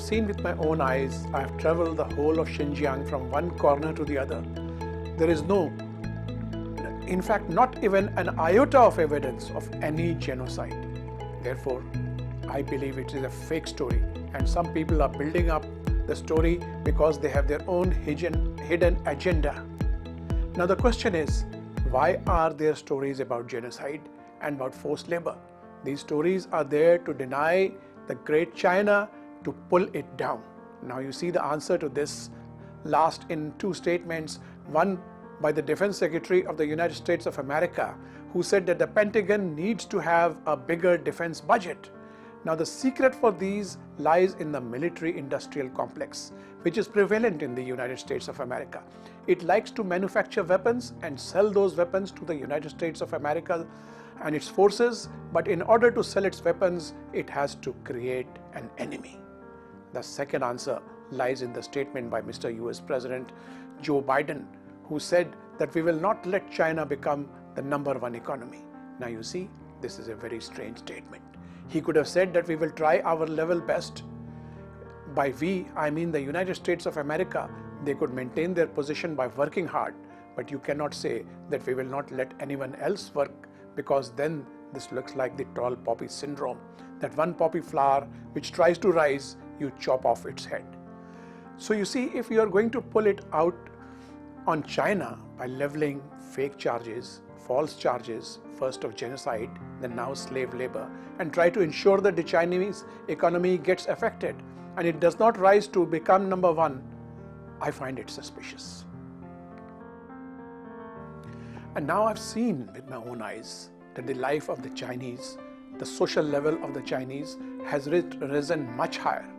I've seen with my own eyes. I've traveled the whole of Xinjiang from one corner to the other. There is in fact, not even an iota of evidence of any genocide. Therefore, I believe it is a fake story, and some people are building up the story because they have their own hidden agenda. Now the question is, why are there stories about genocide and about forced labor? These stories are there to deny the great China, to pull it down. Now you see the answer to this last in two statements, one by the Defense Secretary of the United States of America, who said that the Pentagon needs to have a bigger defense budget. Now the secret for these lies in the military-industrial complex, which is prevalent in the United States of America. It likes to manufacture weapons and sell those weapons to the United States of America and its forces, but in order to sell its weapons, it has to create an enemy. The second answer lies in the statement by Mr. US President Joe Biden, who said that we will not let China become the number one economy. Now you see, this is a very strange statement. He could have said that we will try our level best. By we, I mean the United States of America. They could maintain their position by working hard, but you cannot say that we will not let anyone else work, because then this looks like the tall poppy syndrome, that one poppy flower which tries to rise, you chop off its head. So you see, if you are going to pull it out on China by leveling fake charges, false charges, first of genocide, then now slave labor, and try to ensure that the Chinese economy gets affected and it does not rise to become number one, I find it suspicious. And now I've seen with my own eyes that the life of the Chinese, the social level of the Chinese has risen much higher.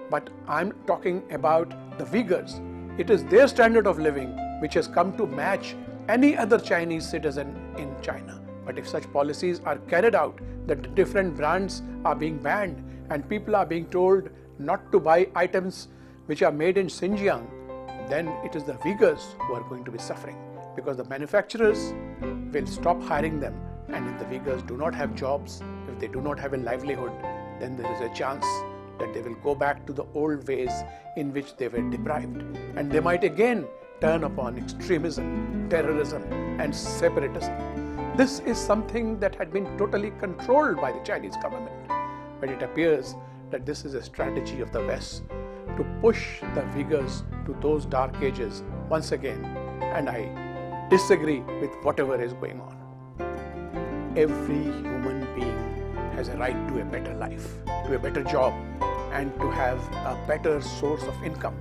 But I'm talking about the Uyghurs. It is their standard of living which has come to match any other Chinese citizen in China. But if such policies are carried out, that the different brands are being banned and people are being told not to buy items which are made in Xinjiang, then it is the Uyghurs who are going to be suffering, because the manufacturers will stop hiring them, and if the Uyghurs do not have jobs, if they do not have a livelihood, then there is a chance that they will go back to the old ways in which they were deprived, and they might again turn upon extremism, terrorism, and separatism. This is something that had been totally controlled by the Chinese government, but it appears that this is a strategy of the West to push the Uyghurs to those dark ages once again, and I disagree with whatever is going on. Every human being has a right to a better life, to a better job, and to have a better source of income.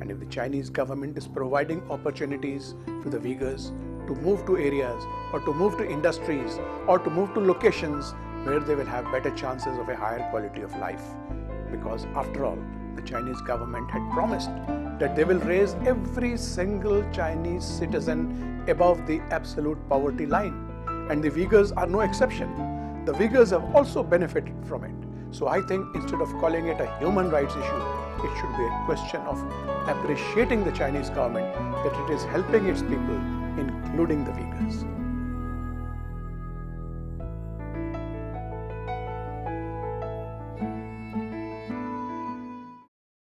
And if the Chinese government is providing opportunities to the Uyghurs to move to areas or to move to industries or to move to locations where they will have better chances of a higher quality of life, because after all, the Chinese government had promised that they will raise every single Chinese citizen above the absolute poverty line, and the Uyghurs are no exception. The Uyghurs have also benefited from it. So I think instead of calling it a human rights issue, it should be a question of appreciating the Chinese government that it is helping its people, including the Uyghurs.